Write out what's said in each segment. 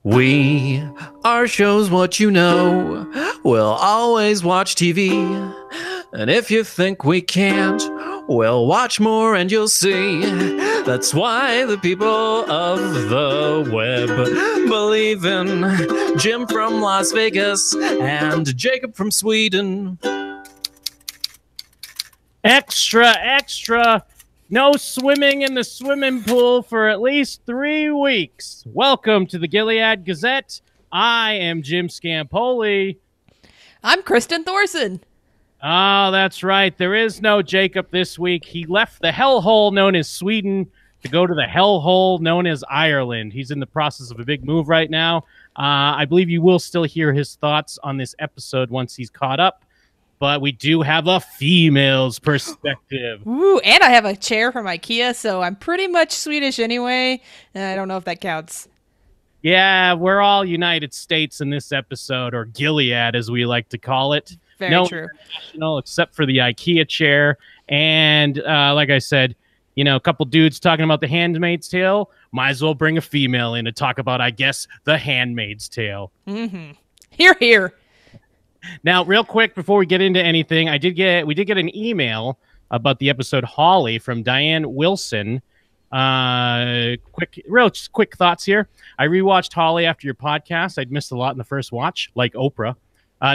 We are shows what you know. We'll always watch TV. And if you think we can't, well, watch more and you'll see. That's why the people of the web believe in Jim from Las Vegas and Jacob from Sweden. Extra, extra. No swimming in the swimming pool for at least 3 weeks. Welcome to the Gilead Gazette. I am Jim Scampoli. I'm Kristen Thorson. Oh, that's right. There is no Jacob this week. He left the hellhole known as Sweden to go to the hellhole known as Ireland. He's in the process of a big move right now. I believe you will still hear his thoughts on this episode once he's caught up. But we do have a female's perspective. Ooh, and I have a chair from IKEA, so I'm pretty much Swedish anyway. I don't know if that counts. Yeah, we're all United States in this episode, or Gilead as we like to call it. Very true. International, except for the IKEA chair. And like I said, you know, a couple dudes talking about the Handmaid's Tale. Might as well bring a female in to talk about, I guess, the Handmaid's Tale. Mm-hmm. Hear, hear. Now, real quick, before we get into anything, we did get an email about the episode Holly from Diane Wilson. Quick thoughts here. I rewatched Holly after your podcast. I'd missed a lot in the first watch, like Oprah.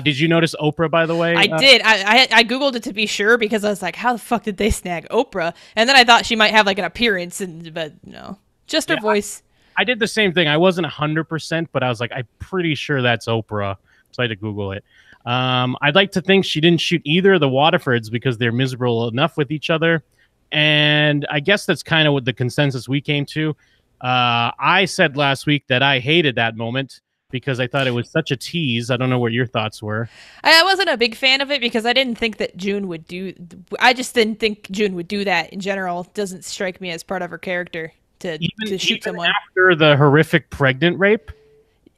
Did you notice Oprah, by the way? I did. I Googled it to be sure because I was like, how the fuck did they snag Oprah? And then I thought she might have like an appearance, but no, just her voice. I did the same thing. I wasn't 100%, but I was like, I'm pretty sure that's Oprah. So I had to Google it. I'd like to think she didn't shoot either of the Waterfords because they're miserable enough with each other. And I guess that's kind of what the consensus we came to. I said last week that I hated that moment because I thought it was such a tease. I don't know what your thoughts were. I wasn't a big fan of it because I didn't think that June would do... I just didn't think June would do that in general. It doesn't strike me as part of her character to shoot someone. After the horrific pregnant rape?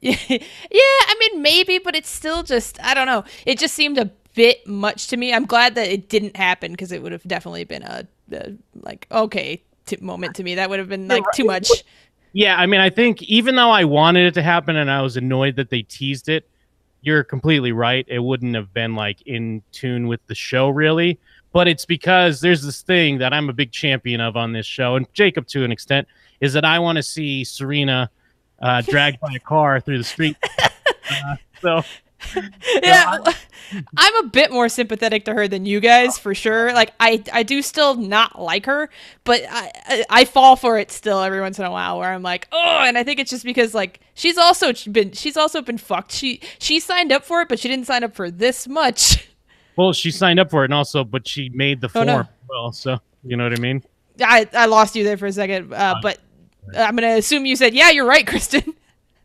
Yeah, I mean, maybe, but it's still just, I don't know. It just seemed a bit much to me. I'm glad that it didn't happen because it would have definitely been a moment to me. That would have been like too much. Yeah, I mean, I think even though I wanted it to happen and I was annoyed that they teased it, you're completely right. It wouldn't have been like in tune with the show, really. But it's because there's this thing that I'm a big champion of on this show, and Jacob to an extent, is that I want to see Serena dragged by a car through the street. Yeah, I'm a bit more sympathetic to her than you guys for sure. Like I do still not like her, but I fall for it still every once in a while where I'm like, oh, and I think it's just because like she's also been fucked. She signed up for it, but she didn't sign up for this much. Well, she signed up for it, and also, but she made the form. No. Well, so you know what I mean. I lost you there for a second, but. I'm going to assume you said, yeah, you're right, Kristen.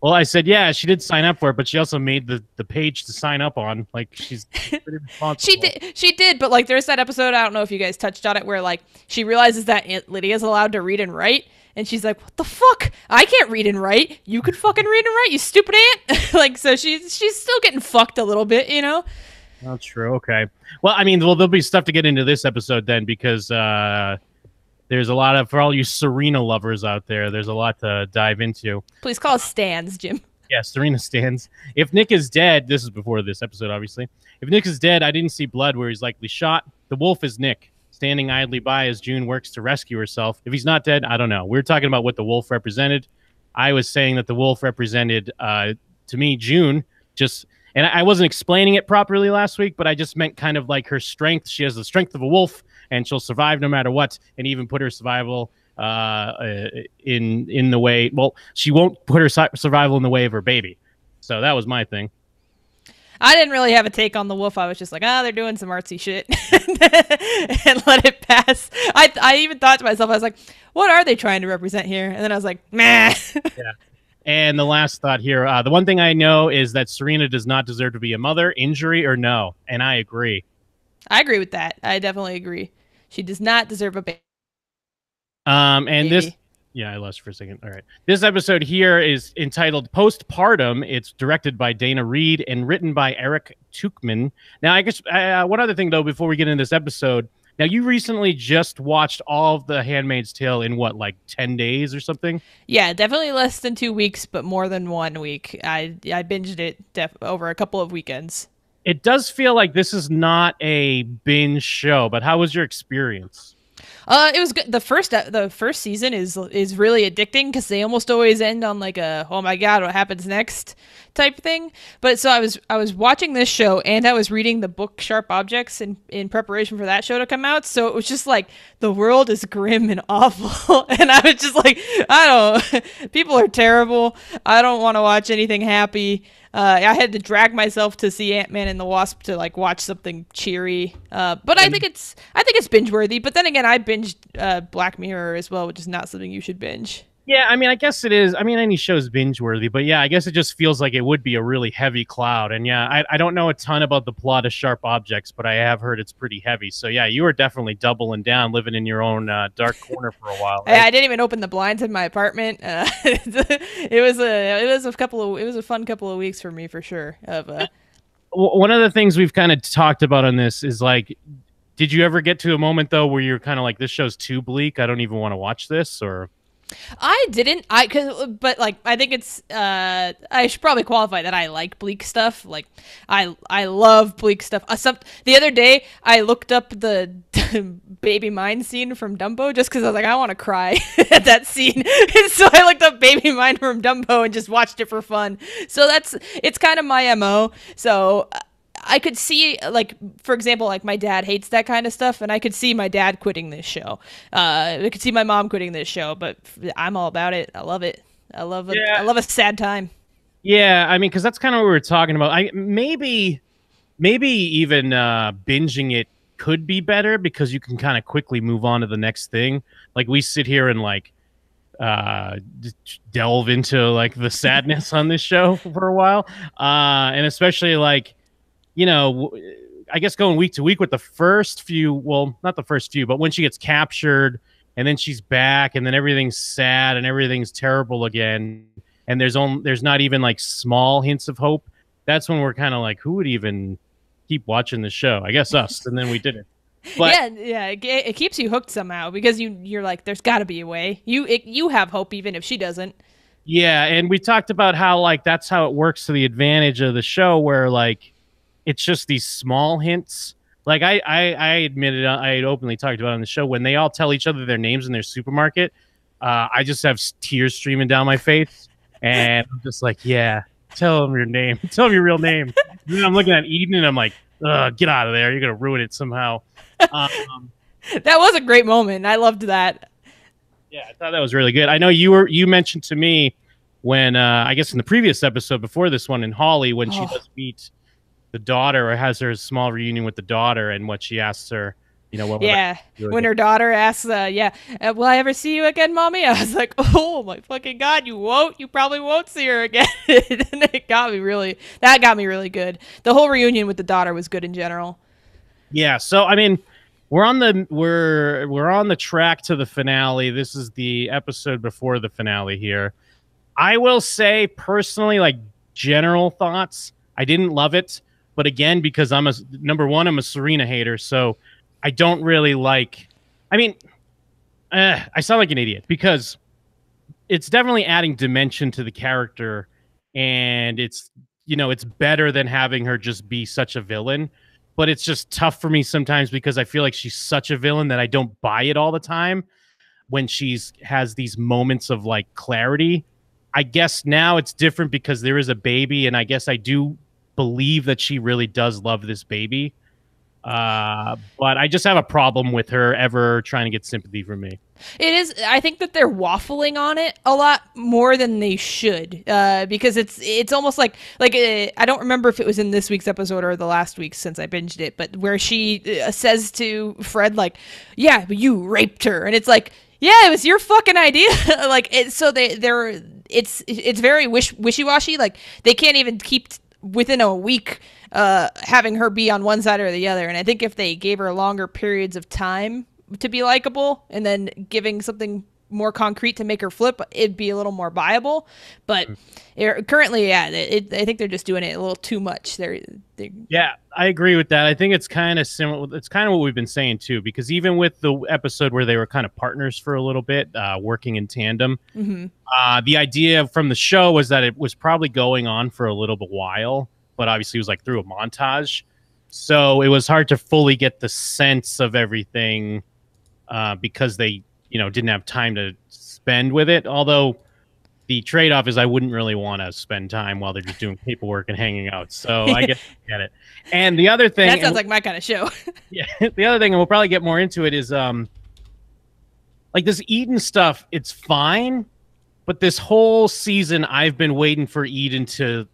Well, I said, yeah, she did sign up for it, but she also made the page to sign up on. Like, she's pretty responsible. She did, but, like, there's that episode, I don't know if you guys touched on it, where, like, she realizes that Aunt Lydia's allowed to read and write, and she's like, what the fuck? I can't read and write. You can fucking read and write, you stupid aunt. Like, so she's still getting fucked a little bit, you know? That's true, okay. Well, I mean, there'll be stuff to get into this episode then, because... there's a lot of, for all you Serena lovers out there, there's a lot to dive into. Please call us Stans, Jim. Yeah, Serena Stans. If Nick is dead, this is before this episode, obviously. If Nick is dead, I didn't see blood where he's likely shot. The wolf is Nick, standing idly by as June works to rescue herself. If he's not dead, I don't know. We're talking about what the wolf represented. I was saying that the wolf represented, to me, June. And I wasn't explaining it properly last week, but I just meant kind of like her strength. She has the strength of a wolf, and she'll survive no matter what, and even put her survival in the way. Well, she won't put her survival in the way of her baby. So that was my thing. I didn't really have a take on the wolf. I was just like, they're doing some artsy shit, and let it pass. I even thought to myself, I was like, what are they trying to represent here? And then I was like, meh. Yeah. And the last thought here, the one thing I know is that Serena does not deserve to be a mother, injury or no. And I agree. I agree with that. I definitely agree. She does not deserve a baby. And this, yeah, I lost you for a second. All right. This episode here is entitled Postpartum. It's directed by Dana Reed and written by Eric Tuchman. Now, I guess one other thing, though, before we get into this episode, Now, you recently just watched all of The Handmaid's Tale in what, like 10 days or something? Yeah, definitely less than 2 weeks, but more than 1 week. I binged it over a couple of weekends. It does feel like this is not a binge show, but how was your experience? It was good. The first season is really addicting because they almost always end on like a oh my god, what happens next type thing. But so I was watching this show and I was reading the book Sharp Objects in preparation for that show to come out. So it was just like the world is grim and awful, and I was just like, I don't. People are terrible. I don't want to watch anything happy. I had to drag myself to see Ant-Man and the Wasp to like watch something cheery. But I think it's binge worthy. But then again, I binged Black Mirror as well, which is not something you should binge. Yeah, I mean, I guess it is. I mean, any show's binge-worthy, but yeah, I guess it just feels like it would be a really heavy cloud. And yeah, I don't know a ton about the plot of Sharp Objects, but I have heard it's pretty heavy. So yeah, you were definitely doubling down, living in your own dark corner for a while. Right? I didn't even open the blinds in my apartment. It was a fun couple of weeks for me for sure. One of the things we've kind of talked about on this is like, did you ever get to a moment though where you're kind of like, this show's too bleak, I don't even want to watch this? Or I didn't. But like, I think it's. I should probably qualify that I like bleak stuff. Like, I love bleak stuff. The other day, I looked up the baby mine scene from Dumbo just because I was like, I want to cry at that scene, and so I looked up baby mine from Dumbo and just watched it for fun. So it's kind of my MO. So. I could see, like, for example, like my dad hates that kind of stuff, and I could see my dad quitting this show. I could see my mom quitting this show, but I'm all about it. I love it. I love it. Yeah. I love a sad time. Yeah, I mean, because that's kind of what we were talking about. Maybe even binging it could be better because you can kind of quickly move on to the next thing. Like we sit here and like delve into like the sadness on this show for a while, and especially like. You know, I guess going week to week with the first few, well, not the first few, but when she gets captured and then she's back and then everything's sad and everything's terrible again. And there's not even like small hints of hope. That's when we're kind of like, who would even keep watching the show? I guess us. And then we did it. But, yeah. It keeps you hooked somehow because you're like, there's got to be a way. You have hope even if she doesn't. Yeah. And we talked about how like, that's how it works to the advantage of the show where like, it's just these small hints. Like I admitted, I had openly talked about it on the show when they all tell each other their names in their supermarket. I just have tears streaming down my face, and I'm just like, yeah, tell them your name, tell them your real name. And then I'm looking at Eden, and I'm like, get out of there, you're gonna ruin it somehow. That was a great moment. I loved that. Yeah, I thought that was really good. I know you mentioned to me when I guess in the previous episode before this one in Holly when she does meet the daughter or has her small reunion with the daughter and what she asks her, you know, when her daughter asks, will I ever see you again, mommy? I was like, oh my fucking God, you won't, you probably won't see her again. And that got me really good. The whole reunion with the daughter was good in general. Yeah. So, I mean, we're on the track to the finale. This is the episode before the finale here. I will say personally, like general thoughts, I didn't love it. But again, because I'm a Serena hater, so I don't really like. I mean, I sound like an idiot because it's definitely adding dimension to the character, and it's better than having her just be such a villain. But it's just tough for me sometimes because I feel like she's such a villain that I don't buy it all the time when has these moments of like clarity. I guess now it's different because there is a baby, and I guess I do believe that she really does love this baby. But I just have a problem with her ever trying to get sympathy from me. It is. I think that they're waffling on it a lot more than they should, because it's almost like I don't remember if it was in this week's episode or the last week since I binged it, but where she says to Fred like, "Yeah, but you raped her," and it's like, "Yeah, it was your fucking idea." Like it's very wishy-washy. Like they can't even keep within a week having her be on one side or the other. And I think if they gave her longer periods of time to be likable and then giving something more concrete to make her flip, it'd be a little more viable. But currently, yeah, I think they're just doing it a little too much. Yeah, I agree with that. I think it's kind of similar. It's kind of what we've been saying too, because even with the episode where they were kind of partners for a little bit, working in tandem, the idea from the show was that it was probably going on for a little bit while, but obviously it was like through a montage. So it was hard to fully get the sense of everything because they, didn't have time to spend with it. Although the trade-off is I wouldn't really want to spend time while they're just doing paperwork and hanging out. So I get it. And the other thing... That sounds like my kind of show. Yeah. The other thing, and we'll probably get more into it, is like this Eden stuff, it's fine. But this whole season, I've been waiting for Eden to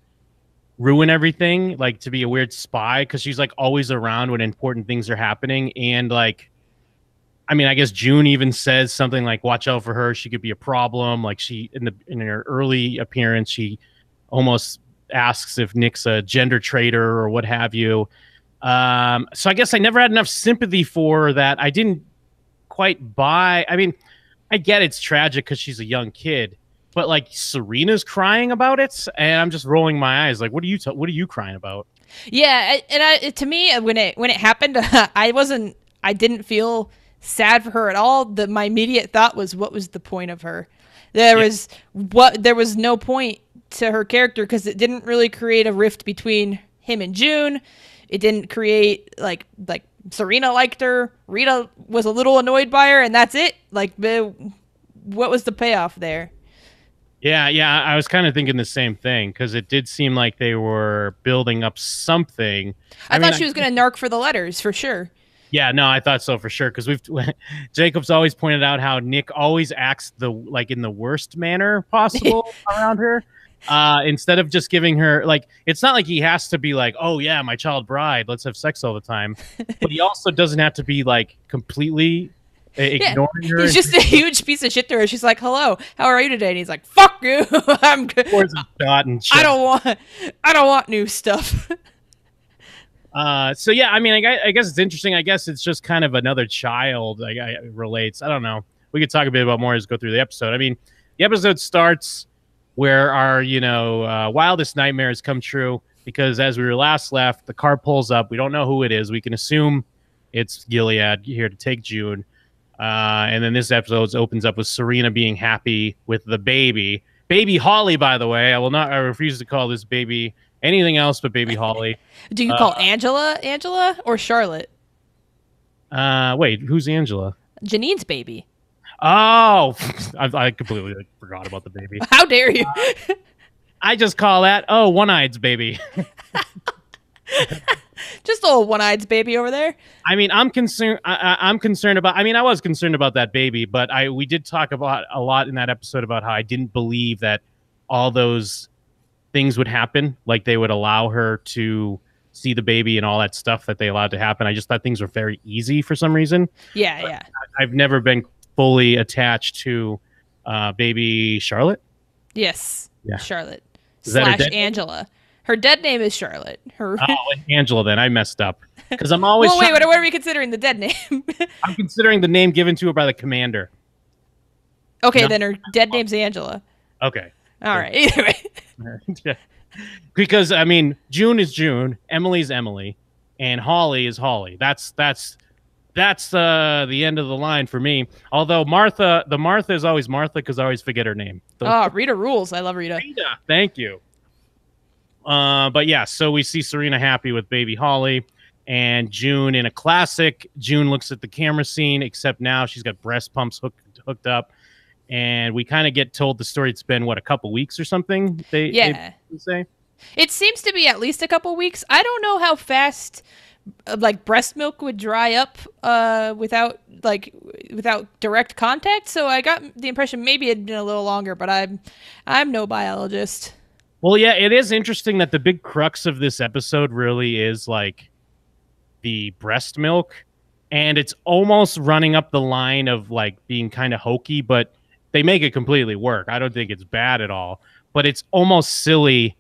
ruin everything, like to be a weird spy, because she's like always around when important things are happening. And like, I mean, I guess June even says something like, watch out for her. She could be a problem. Like in her early appearance, she almost asks if Nick's a gender traitor or what have you. So I guess I never had enough sympathy for that. I didn't quite buy. I mean, I get it's tragic because she's a young kid, but like Serena's crying about it. And I'm just rolling my eyes. Like, what are you crying about? Yeah. And to me, when it happened, I didn't feel sad for her at all. My immediate thought was, what was the point of her? There was no point to her character because it didn't really create a rift between him and June. It didn't create like Serena liked her. Rita was a little annoyed by her, and that's it. Like, what was the payoff there? Yeah, I was kind of thinking the same thing because it did seem like they were building up something. I thought she was going to narc for the letters for sure. Yeah, no, I thought so for sure because Jacob's always pointed out how Nick always acts in the worst manner possible around her. Instead of just giving her it's not like he has to be like, oh yeah, my child bride, let's have sex all the time, but he also doesn't have to be like completely ignoring her. He's just a huge piece of shit to her. She's like, hello, how are you today? And he's like, fuck you. I'm good. I don't want new stuff. So yeah, I mean, I guess it's interesting. I guess it's just kind of another child. It relates. I don't know. We could talk a bit about more as we go through the episode. I mean, the episode starts where our wildest nightmares come true because as we were last left, the car pulls up. We don't know who it is. We can assume it's Gilead here to take June. And then this episode opens up with Serena being happy with the baby Holly. By the way, I refuse to call this baby anything else but baby Holly. Do you call Angela or Charlotte? Wait, who's Angela? Janine's baby. Oh, I completely forgot about the baby. How dare you? I just call that, one-eyed's baby. Just a little one-eyed's baby over there. I mean, I'm concerned. I'm concerned about. I mean, I was concerned about that baby, but we did talk about a lot in that episode about how I didn't believe that all those things would happen. Like they would allow her to see the baby and all that stuff that they allowed to happen. I just thought things were very easy for some reason. Yeah. I've never been fully attached to baby Charlotte. Yes. Yeah. Charlotte / Angela. Her dead name is Charlotte. Angela. Then I messed up because I'm always. Well, wait. What are we considering the dead name? I'm considering the name given to her by the commander. Okay, then her dead name's Angela. Okay. All right. Either way. Because I mean, June is June, Emily's Emily, and Holly is Holly. That's the end of the line for me. Although Martha is always Martha because I always forget her name. Rita rules. I love Rita. Rita, thank you. But yeah, so we see Serena happy with baby Holly, and June in a classic. June looks at the camera scene, except now she's got breast pumps hooked up. And we kind of get told the story. It's been, a couple weeks or something? They say? It seems to be at least a couple weeks. I don't know how fast, breast milk would dry up without direct contact. So I got the impression maybe it'd been a little longer, but I'm no biologist. Well, yeah, it is interesting that the big crux of this episode really is, the breast milk. And it's almost running up the line of, being kind of hokey, but they make it completely work. I don't think it's bad at all, but it's almost silly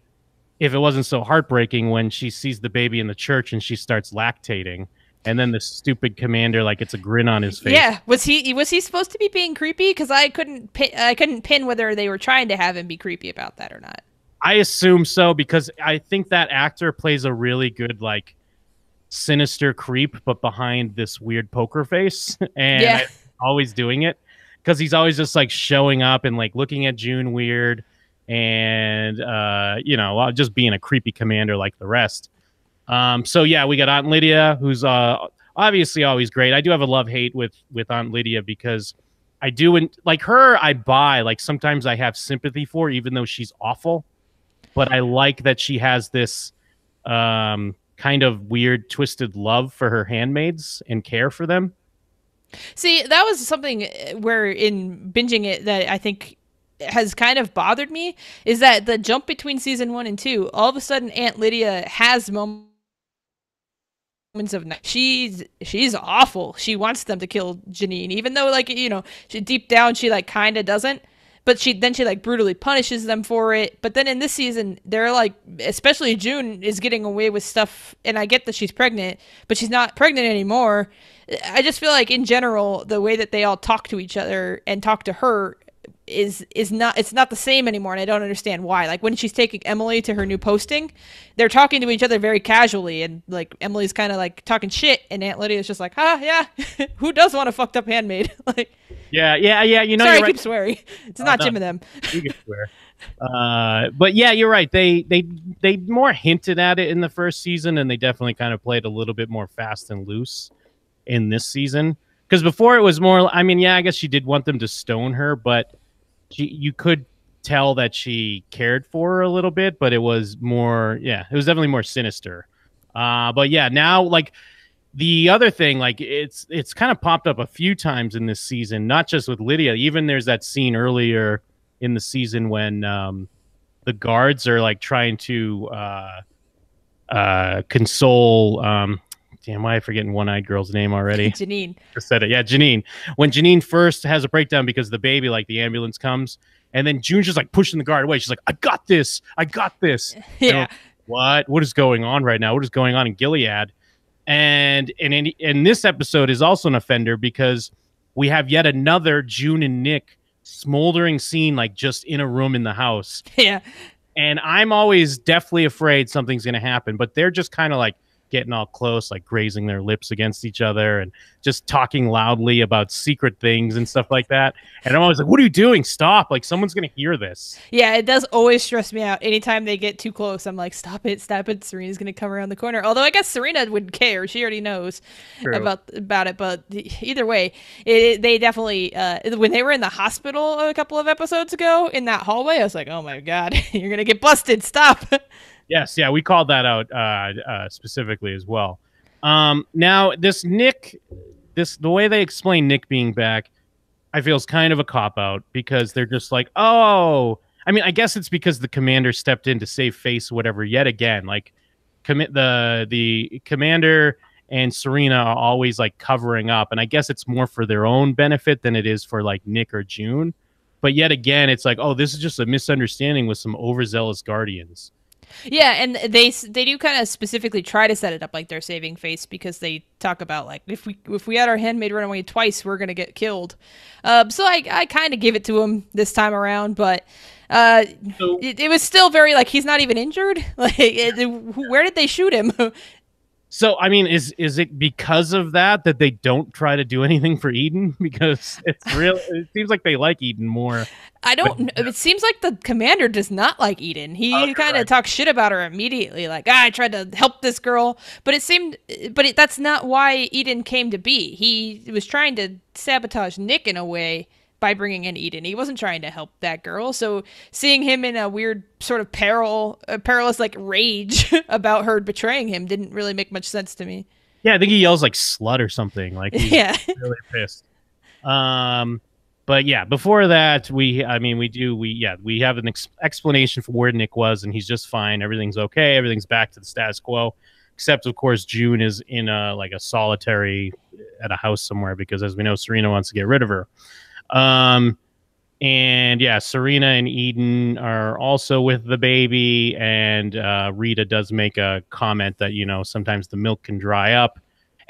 if it wasn't so heartbreaking when she sees the baby in the church and she starts lactating. And then the stupid commander, like, it's a grin on his face. Yeah, was he supposed to be being creepy? Because I couldn't pin whether they were trying to have him be creepy about that or not. I assume so, because I think that actor plays a really good, like, sinister creep, but behind this weird poker face, and always doing it, because he's always just like showing up and like looking at June weird, and just being a creepy commander like the rest. So yeah, we got Aunt Lydia, who's obviously always great. I do have a love-hate with Aunt Lydia, because I do, like her, I buy, like sometimes I have sympathy for, even though she's awful, but I like that she has this kind of weird, twisted love for her handmaids and care for them. See, that was something where in binging it that I think has kind of bothered me, is that the jump between season 1 and 2, all of a sudden Aunt Lydia has moments of she's awful. She wants them to kill Janine, even though, like, she, deep down she like kind of doesn't. But she like brutally punishes them for it. But then in this season, they're like, especially June is getting away with stuff. And I get that she's pregnant, but she's not pregnant anymore. I just feel like in general, the way that they all talk to each other and talk to her is not, it's not the same anymore. And I don't understand why. Like when she's taking Emily to her new posting, they're talking to each other very casually. And like Emily's kind of like talking shit. And Aunt Lydia's just like, yeah, who does want a fucked up handmaid? Like, Yeah. Sorry, I keep swearing. It's not Jim and them. You can swear. But yeah, you're right. They more hinted at it in the first season, and they definitely kind of played a little bit more fast and loose in this season. Because before it was more, I mean, yeah, I guess she did want them to stone her, but you could tell that she cared for her a little bit, but it was more, it was definitely more sinister. But yeah, now, like, the other thing, like, it's kind of popped up a few times in this season, not just with Lydia. Even there's that scene earlier in the season when the guards are like trying to console. Damn, why am I forgetting one-eyed girl's name already? Janine. Just said it. Yeah, Janine. When Janine first has a breakdown because of the baby, like the ambulance comes, and then June's just like pushing the guard away. She's like, "I got this. I got this." Yeah. What is going on right now? What is going on in Gilead? And in this episode is also an offender, because we have yet another June and Nick smoldering scene, like just in a room in the house. Yeah. And I'm always deathly afraid something's going to happen, but they're just kind of like getting all close, like grazing their lips against each other and just talking loudly about secret things and stuff like that. And I'm always like, what are you doing? Stop. Like, someone's going to hear this. Yeah, it does always stress me out. Anytime they get too close, I'm like, stop it. Serena's going to come around the corner. Although I guess Serena wouldn't care. She already knows about it. But either way, they definitely, when they were in the hospital a couple of episodes ago in that hallway, I was like, oh my God, you're going to get busted. Stop. Yes, yeah, we called that out specifically as well. Now, this Nick, the way they explain Nick being back, I feel is kind of a cop-out, because they're just like, oh, I mean, I guess it's because the commander stepped in to save face, whatever, yet again. Like, the commander and Serena are always, like, covering up, and I guess it's more for their own benefit than it is for, like, Nick or June. But yet again, it's like, oh, this is just a misunderstanding with some overzealous guardians. Yeah, and they do kind of specifically try to set it up like they're saving face, because they talk about, like, if we had our handmaid run away twice, we're gonna get killed. So I kind of give it to him this time around, but it was still very, like, he's not even injured. Like, where did they shoot him? So, I mean, is it because of that they don't try to do anything for Eden? Because it seems like they like Eden more. I don't know. It seems like the commander does not like Eden. He kind of talks shit about her immediately. Like, I tried to help this girl. But that's not why Eden came to be. He was trying to sabotage Nick in a way by bringing in Eden. He wasn't trying to help that girl. So seeing him in a weird sort of perilous like rage about her betraying him didn't really make much sense to me. Yeah, I think he yells like slut or something. Like, he's really pissed. But yeah, before that, we have an explanation for where Nick was, and he's just fine. Everything's okay. Everything's back to the status quo, except of course June is in a solitary at a house somewhere, because as we know, Serena wants to get rid of her. And yeah, Serena and Eden are also with the baby, and Rita does make a comment that, sometimes the milk can dry up.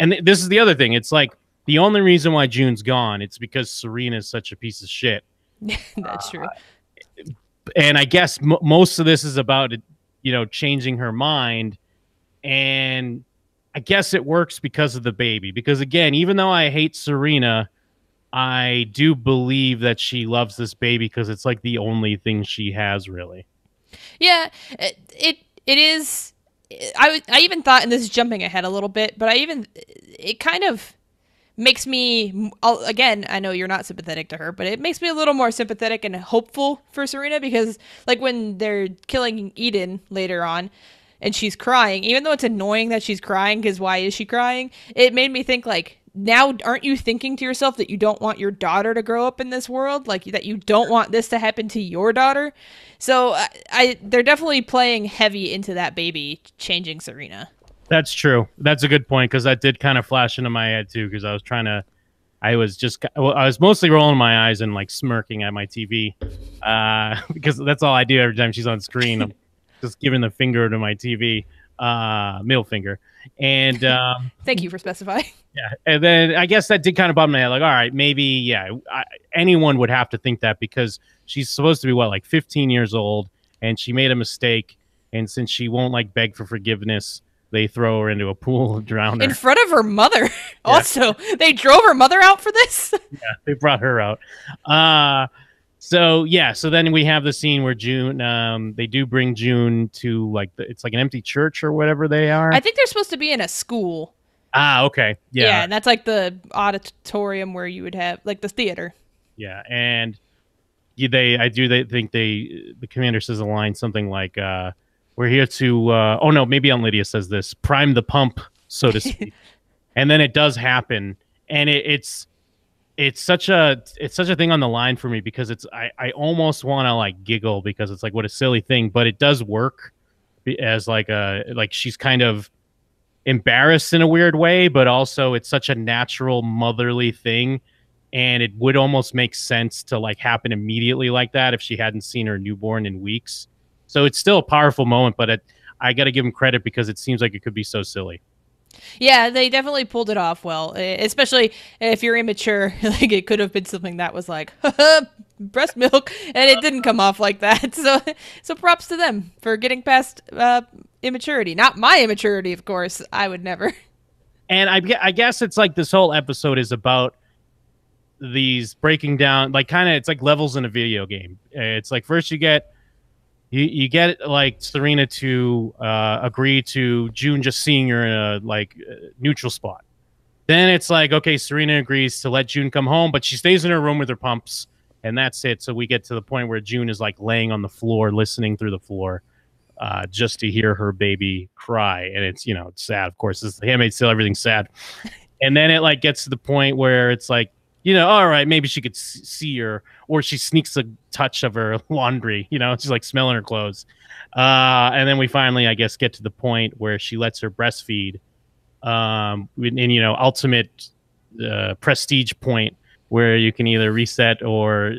And this is the other thing. It's like the only reason why June's gone, it's because Serena is such a piece of shit. That's true. And I guess most of this is about, you know, changing her mind. And I guess it works because of the baby. Because again, even though I hate Serena, I do believe that she loves this baby because it's like the only thing she has, really. Yeah, it is. I even thought, and this is jumping ahead a little bit, but it kind of makes me, again, I know you're not sympathetic to her, but it makes me a little more sympathetic and hopeful for Serena, because like when they're killing Eden later on and she's crying, even though it's annoying that she's crying, because why is she crying? It made me think, like, now aren't you thinking to yourself that you don't want your daughter to grow up in this world, like that you don't want this to happen to your daughter? So they're definitely playing heavy into that baby changing Serena. That's true. That's a good point, because that did kind of flash into my head too, because I was mostly rolling my eyes and like smirking at my TV, because that's all I do every time she's on screen. I'm just giving the finger to my TV, middle finger. And thank you for specifying. Yeah, and then I guess that did kind of bum my head. Like, all right, maybe, yeah, anyone would have to think that, because she's supposed to be, what, like 15 years old, and she made a mistake, and since she won't like beg for forgiveness, they throw her into a pool and drown her. In front of her mother. Yeah. Also, they drove her mother out for this? Yeah, they brought her out. So then we have the scene where June, they do bring June to like, it's like an empty church or whatever they are. I think they're supposed to be in a school. Ah, okay. Yeah. Yeah, and that's like the auditorium where you would have, like, the theater. Yeah, and they think the commander says a line, something like, we're here to, oh no, maybe Aunt Lydia says this, prime the pump, so to speak. And then it does happen, and it's such a thing on the line for me, because I almost want to like giggle, because it's like, what a silly thing, but it does work as like she's kind of embarrassed in a weird way, but also it's such a natural motherly thing, and it would almost make sense to like happen immediately like that if she hadn't seen her newborn in weeks. So it's still a powerful moment, but I got to give him credit, because it seems like it could be so silly. Yeah, they definitely pulled it off well, especially if you're immature. Like, it could have been something that was like, breast milk, and it didn't come off like that. So props to them for getting past immaturity. Not my immaturity, of course. I would never. And I guess it's like this whole episode is about these breaking down, like, kind of, it's like levels in a video game. It's like, first you get like Serena to agree to June just seeing her in a like neutral spot. Then it's like, okay, Serena agrees to let June come home, but she stays in her room with her pumps, and that's it. So we get to the point where June is like laying on the floor, listening through the floor, just to hear her baby cry. And it's, you know, it's sad, of course. It's the Handmaid's Tale, everything's sad. And then it like gets to the point where it's like, you know, all right, maybe she could see her, or she sneaks a touch of her laundry, you know, she's like smelling her clothes. And then we finally, I guess, get to the point where she lets her breastfeed, and, you know, ultimate prestige point where you can either reset or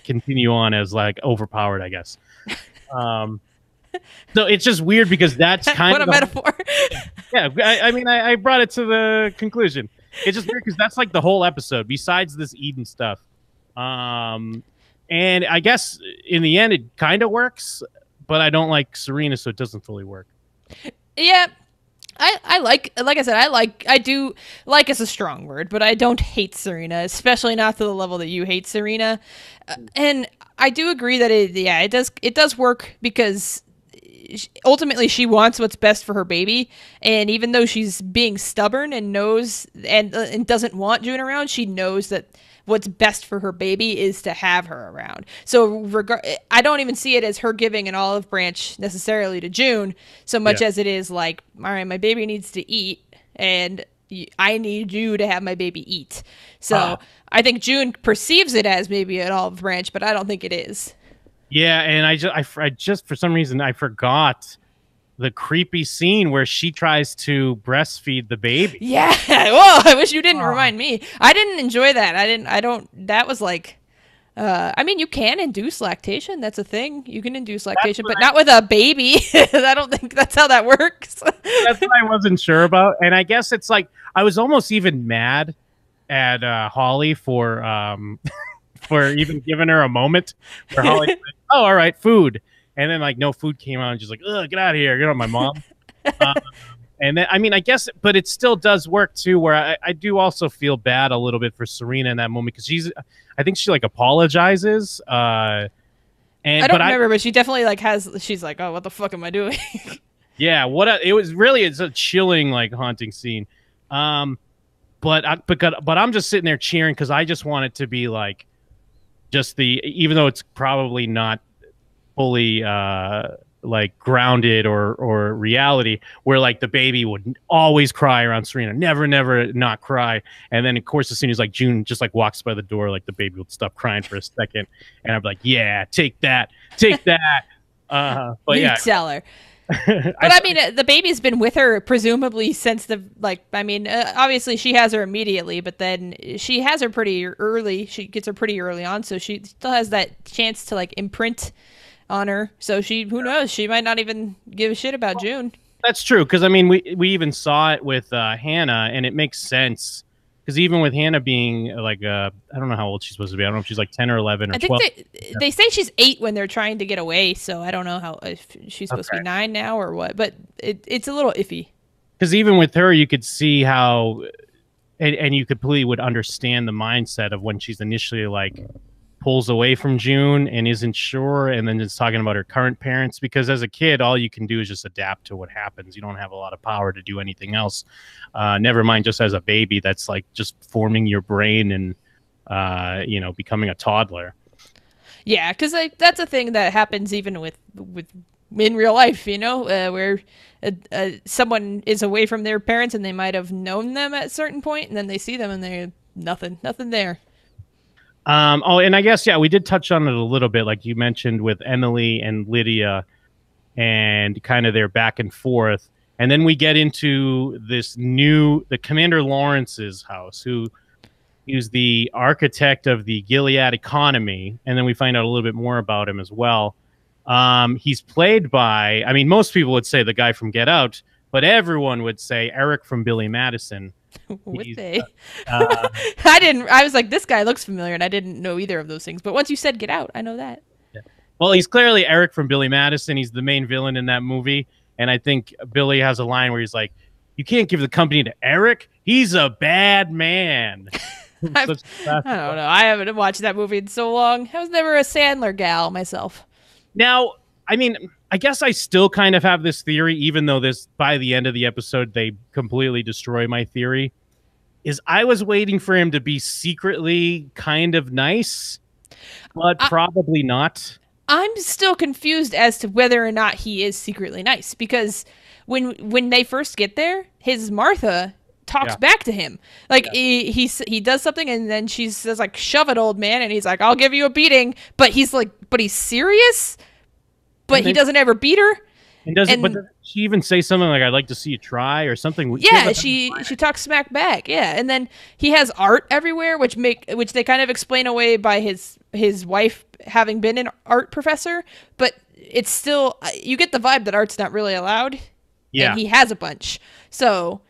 continue on as like overpowered, I guess. So it's just weird, because that's kind what of a metaphor. Yeah, I mean, I brought it to the conclusion. It's just weird, because that's like the whole episode, besides this Eden stuff. And I guess in the end, it kind of works, but I don't like Serena, so it doesn't fully work. Yeah. I do like is a strong word, but I don't hate Serena, especially not to the level that you hate Serena. And I do agree that it does work, because ultimately she wants what's best for her baby, and even though she's being stubborn and knows and doesn't want June around, she knows that what's best for her baby is to have her around. So I don't even see it as her giving an olive branch necessarily to June, so much as it is like, all right, my baby needs to eat, and I need you to have my baby eat. So I think June perceives it as maybe an olive branch, but I don't think it is. Yeah, and I just for some reason I forgot the creepy scene where she tries to breastfeed the baby. Yeah, whoa! I wish you didn't remind me. I didn't enjoy that. That was like, I mean, you can induce lactation. That's a thing. You can induce lactation, but not with a baby. I don't think that's how that works. That's what I wasn't sure about. And I guess it's like, I was almost even mad at Holly for for even giving her a moment where Holly's like, oh, all right, food. And then like no food came out and she's like, ugh, get out of here. You're not my mom. And then, I mean, I guess, but it still does work too, where I do also feel bad a little bit for Serena in that moment because I think she like apologizes. And I don't remember, but she definitely like she's like, oh, what the fuck am I doing? Yeah, it's a chilling, like haunting scene. But I'm just sitting there cheering because I just want it to be like even though it's probably not fully like grounded or reality, where like the baby would always cry around Serena, never not cry, and then of course as soon as like June just like walks by the door, like the baby would stop crying for a second, and I'm like, yeah, take that. But you yeah, tell her. But I mean, the baby's been with her presumably since obviously she has her immediately, but then she has her pretty early. She gets her pretty early on, so she still has that chance to like imprint on her. So who knows? She might not even give a shit about June. That's true, because I mean, we even saw it with Hannah, and it makes sense. Because even with Hannah being like, I don't know how old she's supposed to be. I don't know if she's like 10 or 11 or 12. They say she's 8 when they're trying to get away. So I don't know if she's supposed to be 9 now or what. But it's a little iffy. Because even with her, you could see how, and you completely would understand the mindset of when she's initially like pulls away from June and isn't sure, and then just talking about her current parents, because as a kid all you can do is just adapt to what happens. You don't have a lot of power to do anything else, never mind just as a baby that's like just forming your brain and you know, becoming a toddler. Yeah, because like that's a thing that happens even with in real life, you know, where someone is away from their parents and they might have known them at a certain point, and then they see them and they're nothing there. Oh, and I guess, yeah, we did touch on it a little bit, like you mentioned with Emily and Lydia and kind of their back and forth. And then we get into the Commander Lawrence's house, who's the architect of the Gilead economy. And then we find out a little bit more about him as well. He's played by, I mean, most people would say the guy from Get Out, but everyone would say Eric from Billy Madison. Would they? I was like, this guy looks familiar, and I didn't know either of those things. But once you said Get Out, I know that. Yeah. Well, he's clearly Eric from Billy Madison. He's the main villain in that movie. And I think Billy has a line where he's like, you can't give the company to Eric. He's a bad man. I don't know. I haven't watched that movie in so long. I was never a Sandler gal myself. Now, I mean, I guess I still kind of have this theory, even though by the end of the episode, they completely destroy my theory, is I was waiting for him to be secretly kind of nice, but probably not. I'm still confused as to whether or not he is secretly nice, because when they first get there, his Martha talks back to him. Like he does something and then she says like, shove it, old man. And he's like, I'll give you a beating. But he's like, but he's serious. But he doesn't ever beat her. But does she even say something like, I'd like to see you try or something? Yeah, she talks smack back. Yeah. And then he has art everywhere, which they kind of explain away by his wife having been an art professor. But it's still, you get the vibe that art's not really allowed. Yeah. And he has a bunch. So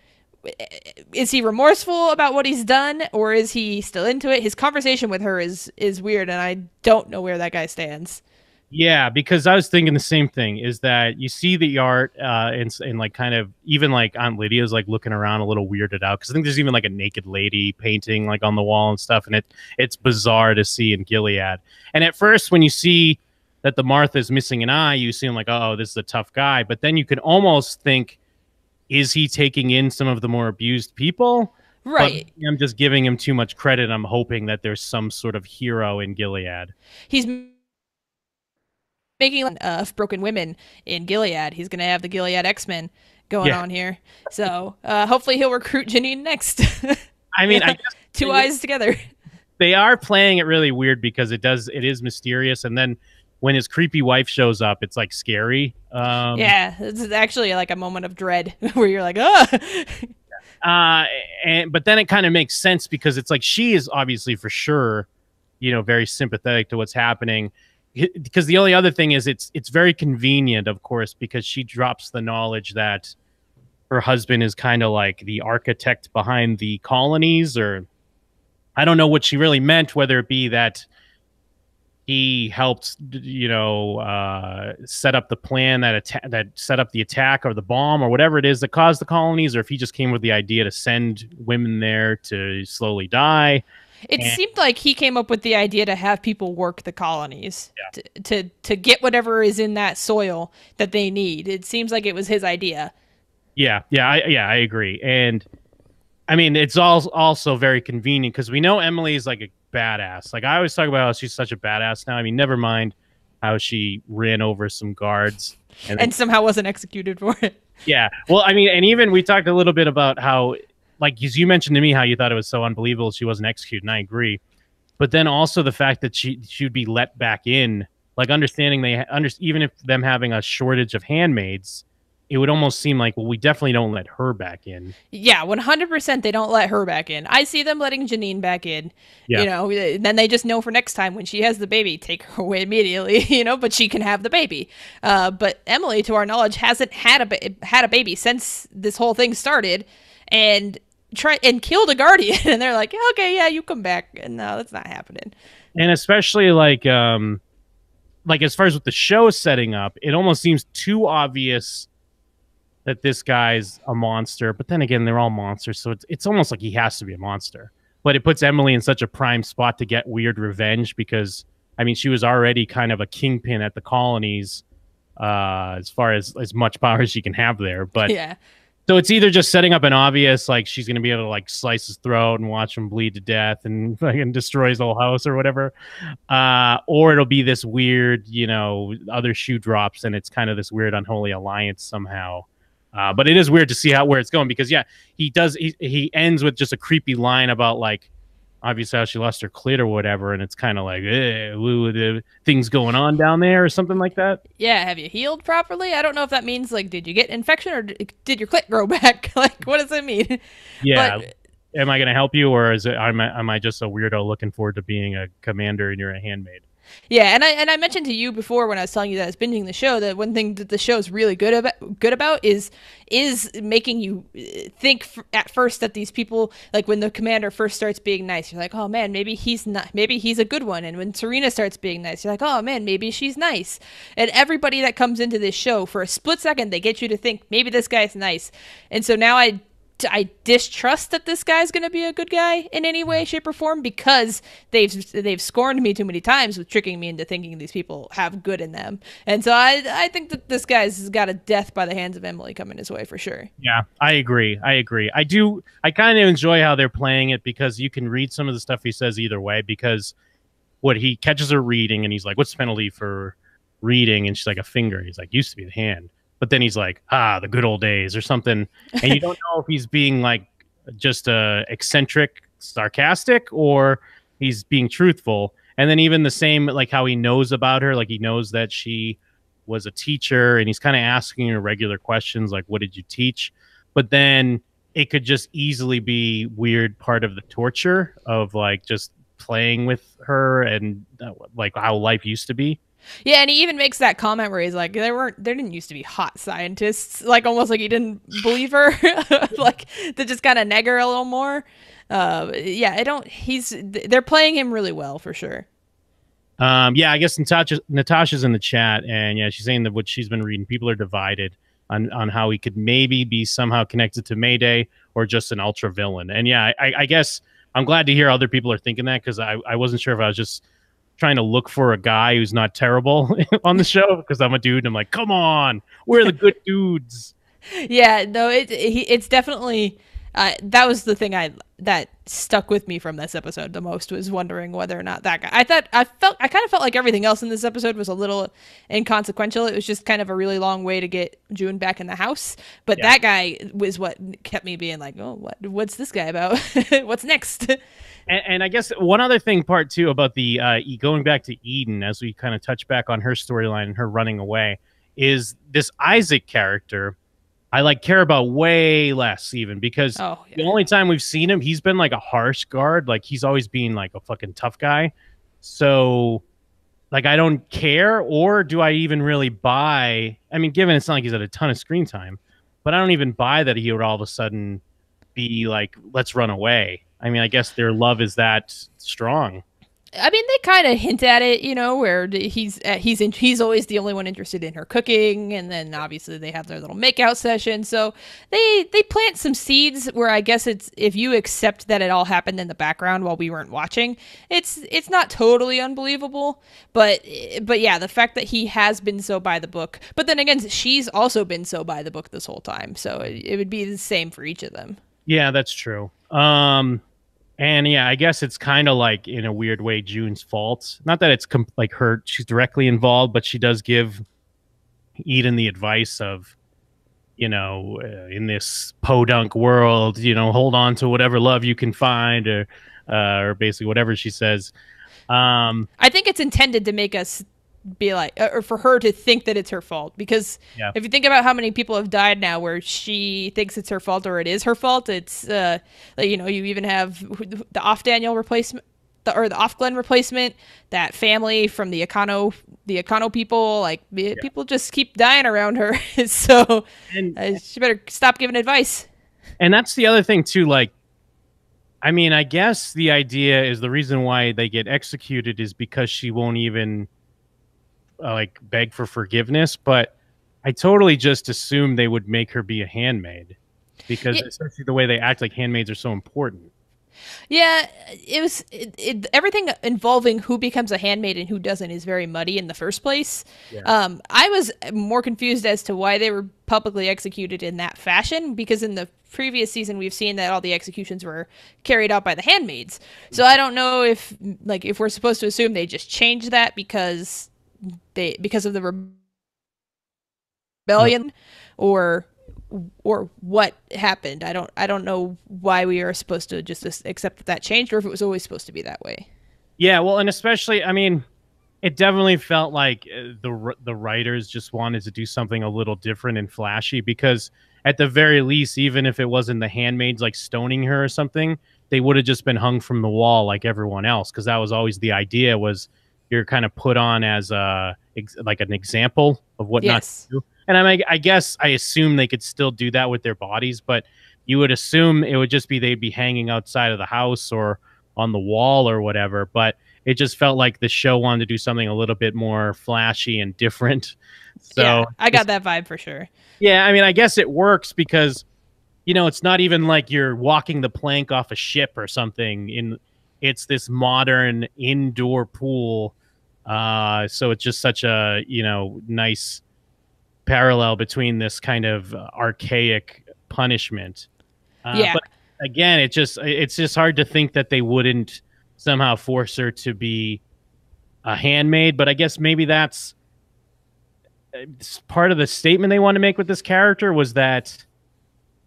is he remorseful about what he's done, or is he still into it? His conversation with her is weird, and I don't know where that guy stands. Yeah, because I was thinking the same thing, is that you see the art and like kind of even like Aunt Lydia's like looking around a little weirded out, because I think there's even like a naked lady painting like on the wall and stuff, and it's bizarre to see in Gilead. And at first when you see that the Martha's missing an eye, you seem like, oh, this is a tough guy. But then you can almost think, is he taking in some of the more abused people? Right. But I'm just giving him too much credit. I'm hoping that there's some sort of hero in Gilead. He's making broken women in Gilead. He's going to have the Gilead X-Men going on here. So hopefully he'll recruit Janine next. I mean, I guess two eyes together. They are playing it really weird because it is mysterious, and then when his creepy wife shows up, it's like scary. Yeah, it's actually like a moment of dread where you're like, oh. But then it kind of makes sense because it's like she is obviously for sure very sympathetic to what's happening. Because the only other thing is it's very convenient, of course, because she drops the knowledge that her husband is kind of like the architect behind the colonies, or I don't know what she really meant, whether it be that he helped, set up the plan that set up the attack or the bomb or whatever it is that caused the colonies, or if he just came with the idea to send women there to slowly die. It seemed like he came up with the idea to have people work the colonies to get whatever is in that soil that they need. It seems like it was his idea. I agree. And I mean, it's also very convenient because we know Emily is like a badass. Like I always talk about how she's such a badass now. I mean, never mind how she ran over some guards and somehow wasn't executed for it. Yeah. Well, I mean, and even we talked a little bit about how, like, as you mentioned to me, how you thought it was so unbelievable she wasn't executed, and I agree. But then also the fact that she would be let back in, like understanding even if them having a shortage of handmaids, it would almost seem like, well, we definitely don't let her back in. Yeah, 100% they don't let her back in. I see them letting Janine back in. Yeah. Then they just know for next time when she has the baby, take her away immediately, but she can have the baby. But Emily, to our knowledge, hasn't had a baby since this whole thing started, and killed a guardian. And they're like, okay, yeah, you come back. And no, that's not happening. And especially like as far as with the show setting up, it almost seems too obvious that this guy's a monster, but then again, they're all monsters, so it's almost like he has to be a monster. But it puts Emily in such a prime spot to get weird revenge because, I mean, she was already kind of a kingpin at the colonies as far as much power as she can have there. But yeah. So it's either just setting up an obvious, like she's going to be able to like slice his throat and watch him bleed to death and fucking destroy his whole house or whatever. Or it'll be this weird, other shoe drops and it's kind of this weird unholy alliance somehow. But it is weird to see where it's going because he ends with just a creepy line about like obviously how she lost her clit or whatever, and it's kind of like things going on down there or something like that. Yeah, have you healed properly? I don't know if that means like did you get infection or did your clit grow back? Like what does it mean? Yeah. Am I going to help you, or am I just a weirdo looking forward to being a commander and you're a handmaid? Yeah, and I mentioned to you before when I was telling you that I was binging the show that one thing that the show is really good about is making you think at first that these people, like when the commander first starts being nice, you're like, oh man, maybe he's a good one. And when Serena starts being nice, you're like, oh man, maybe she's nice. And everybody that comes into this show, for a split second, they get you to think maybe this guy's nice. And so now I distrust that this guy's going to be a good guy in any way, shape, or form because they've scorned me too many times with tricking me into thinking these people have good in them. And so I think that this guy's got a death by the hands of Emily coming his way for sure. Yeah, I agree. I kind of enjoy how they're playing it because you can read some of the stuff he says either way because what he catches her reading and he's like, what's the penalty for reading? And she's like, a finger. He's like, used to be the hand. But then he's like, the good old days or something. And you don't know if he's being like just eccentric, sarcastic, or he's being truthful. And then even the same, like how he knows about her, like he knows that she was a teacher and he's kind of asking her regular questions like, what did you teach? But then it could just easily be weird part of the torture of like just playing with her and like how life used to be. Yeah, and he even makes that comment where he's like, there didn't used to be hot scientists, like almost like he didn't believe her, like to just kind of neg her a little more. They're playing him really well for sure. I guess Natasha's in the chat, and yeah, she's saying that what she's been reading, people are divided on how he could maybe be somehow connected to Mayday or just an ultra villain. And yeah, I guess I'm glad to hear other people are thinking that because I wasn't sure if I was just trying to look for a guy who's not terrible on the show because I'm a dude and I'm like, come on, we're the good dudes. Yeah, no, it's definitely that was the thing that stuck with me from this episode the most, was wondering whether or not that guy. I kind of felt like everything else in this episode was a little inconsequential. It was just kind of a really long way to get June back in the house, but that guy was what kept me being like, oh, what's this guy about? What's next? And I guess one other thing, part two, about the going back to Eden, as we kind of touch back on her storyline and her running away, is this Isaac character I care about way less even because the only time we've seen him, he's been like a harsh guard. Like he's always been like a fucking tough guy. So, like, I don't care, or do I even really buy? I mean, given it's not like he's had a ton of screen time, but I don't even buy that he would all of a sudden be like, let's run away. I mean, I guess their love is that strong. I mean, they kind of hint at it, where he's always the only one interested in her cooking, and then obviously they have their little makeout session. So they plant some seeds where I guess it's, if you accept that it all happened in the background while we weren't watching, it's not totally unbelievable. But yeah, the fact that he has been so by the book, but then again, she's also been so by the book this whole time, so it would be the same for each of them. Yeah, that's true. And yeah, I guess it's kind of like, in a weird way, June's fault. Not that it's like she's directly involved, but she does give Eden the advice of, in this podunk world, hold on to whatever love you can find, or basically whatever she says. I think it's intended to make us be like, or for her to think that it's her fault, because if you think about how many people have died now where she thinks it's her fault or it is her fault, it's you even have the off Daniel replacement, or the off Glenn replacement, that family from the Econo people, like people just keep dying around her. So she better stop giving advice. And that's the other thing too, like, I mean, I guess the idea is the reason why they get executed is because she won't even like beg for forgiveness, but I totally just assumed they would make her be a handmaid, because especially the way they act, like handmaids are so important. Yeah, it was everything involving who becomes a handmaid and who doesn't is very muddy in the first place. I was more confused as to why they were publicly executed in that fashion, because in the previous season we've seen that all the executions were carried out by the handmaids. So I don't know if we're supposed to assume they just changed that because of the rebellion, or what happened. I don't know why we are supposed to just accept that changed, or if it was always supposed to be that way. Yeah, well, and especially, I mean, it definitely felt like the writers just wanted to do something a little different and flashy, because at the very least, even if it wasn't the handmaids like stoning her or something, they would have just been hung from the wall like everyone else, because that was always the idea, was you're kind of put on as like an example of what not to do. And I guess I assume they could still do that with their bodies, but you would assume it would just be they'd be hanging outside of the house or on the wall or whatever. But it just felt like the show wanted to do something a little bit more flashy and different. So yeah, I got that vibe for sure. Yeah, I mean, I guess it works because, it's not even like you're walking the plank off a ship or something. It's this modern indoor pool. So it's just such a, nice parallel between this kind of archaic punishment. But again, it's just hard to think that they wouldn't somehow force her to be a handmaid. But I guess maybe that's part of the statement they want to make with this character, was that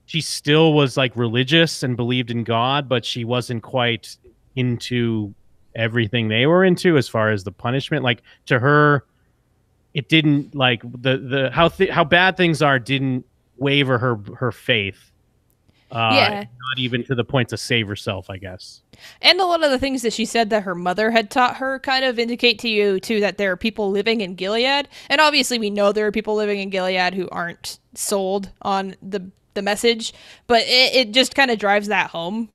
she still was like religious and believed in God, but she wasn't quite into everything they were into as far as the punishment. Like, to her, it didn't, like, how bad things are didn't waver her faith. Not even to the point to save herself, I guess. And a lot of the things that she said that her mother had taught her kind of indicate to you too that there are people living in Gilead, and obviously we know there are people living in Gilead who aren't sold on the message, but it just kind of drives that home.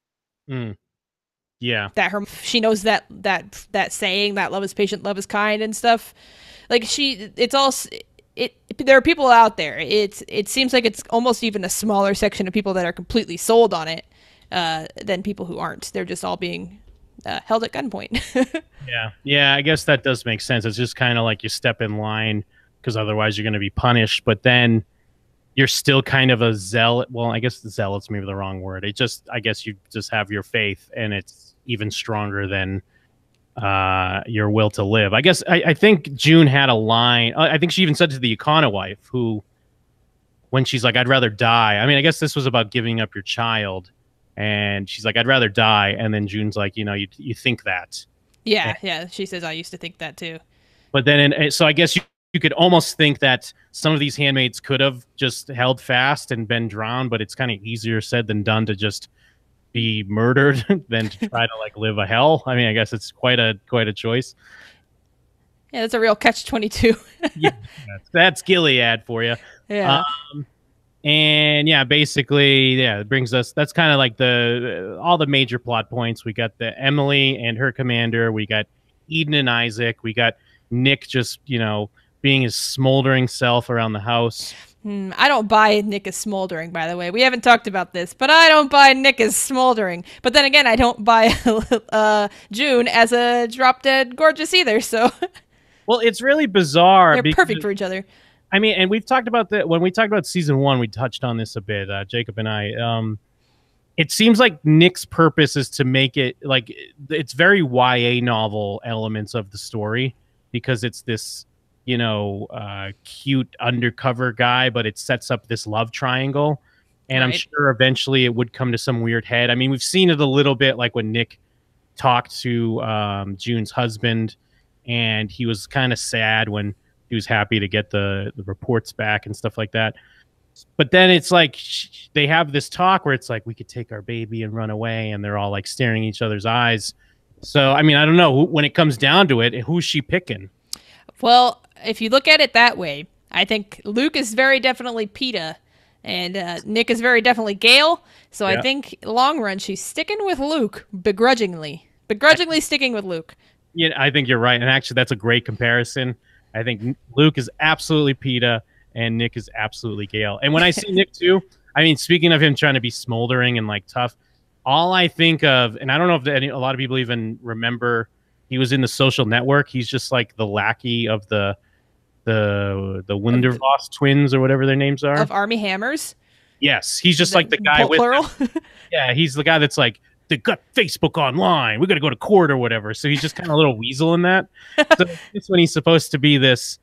Yeah, that she knows that saying, that love is patient, love is kind, and stuff. Like, there are people out there. It seems like it's almost even a smaller section of people that are completely sold on it than people who aren't. They're just all being held at gunpoint. Yeah, I guess that does make sense. It's just kind of like you step in line because otherwise you're going to be punished, but then you're still kind of a zealot. Well, I guess zealot's maybe the wrong word. I guess you just have your faith, and it's even stronger than your will to live. I think June had a line. I think she even said to the Econo wife, who, when she's like, I'd rather die. I mean, I guess this was about giving up your child. And she's like, I'd rather die. And then June's like, you think that. Yeah. She says, I used to think that too. But then, so I guess you could almost think that some of these handmaids could have just held fast and been drowned, but it's kind of easier said than done to just be murdered than to try to like live a hell. I mean, I guess it's quite a choice. Yeah, that's a real catch-22. Yeah, that's Gilead for you. Yeah. And yeah, basically, yeah, it brings us. That's kind of like all the major plot points. We got the Emily and her commander. We got Eden and Isaac. We got Nick just being his smoldering self around the house. I don't buy Nick as smoldering, by the way. We haven't talked about this, but I don't buy Nick as smoldering. But then again, I don't buy June as a drop-dead gorgeous either, so... Well, it's really bizarre. They're perfect for each other. I mean, and we've talked about that when we talked about season 1, we touched on this a bit, Jacob and I. It seems like Nick's purpose is to make it like it's very YA novel elements of the story because it's this, cute undercover guy, but it sets up this love triangle. And right. I'm sure eventually it would come to some weird head. I mean, we've seen it a little bit like when Nick talked to June's husband, and he was kind of sad when he was happy to get the reports back and stuff like that. But then it's like they have this talk where it's like, we could take our baby and run away. And they're all like staring in each other's eyes. So, I mean, I don't know. When it comes down to it, who's she picking? Well, if you look at it that way, I think Luke is very definitely PETA. And Nick is very definitely Gale. So yeah. I think long run, she's sticking with Luke begrudgingly. Begrudgingly sticking with Luke. Yeah, I think you're right. And actually, that's a great comparison. I think Luke is absolutely PETA and Nick is absolutely Gale. And when I see Nick too, I mean, speaking of him trying to be smoldering and like tough, all I think of, and I don't know if a lot of people even remember, he was in The Social Network. He's just like the lackey of the Wundervoss twins or whatever their names are. Of Army Hammers? Yes. He's just like the guy with... Plural? Yeah, he's the guy that's like, they got Facebook online. We got to go to court or whatever. So he's just kind of a little weasel in that. So it's when he's supposed to be this,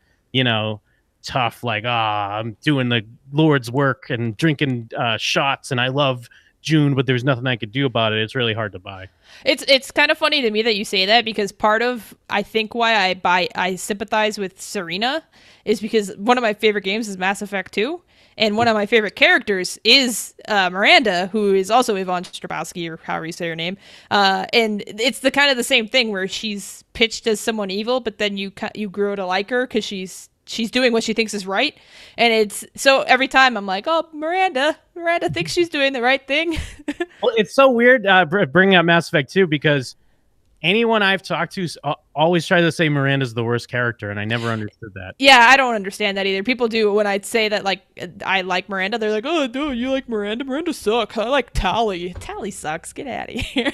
tough, like, I'm doing the Lord's work and drinking shots and I love June, but there's nothing I could do about it. It's really hard to buy. It's kind of funny to me that you say that because part of, I think, why I sympathize with Serena is because one of my favorite games is Mass Effect 2. And one of my favorite characters is Miranda, who is also Yvonne Strabowski, or however you say her name. And it's the kind of the same thing where she's pitched as someone evil, but then you grow to like her because she's doing what she thinks is right. And it's so every time I'm like, oh, Miranda thinks she's doing the right thing. Well, it's so weird bringing up Mass Effect 2 because anyone I've talked to always tries to say Miranda's the worst character, and I never understood that. Yeah, I don't understand that either. People do when I'd say that, like, I like Miranda, they're like, oh, no, you like Miranda? Miranda sucks. I like Tali. Tali sucks. Get out of here.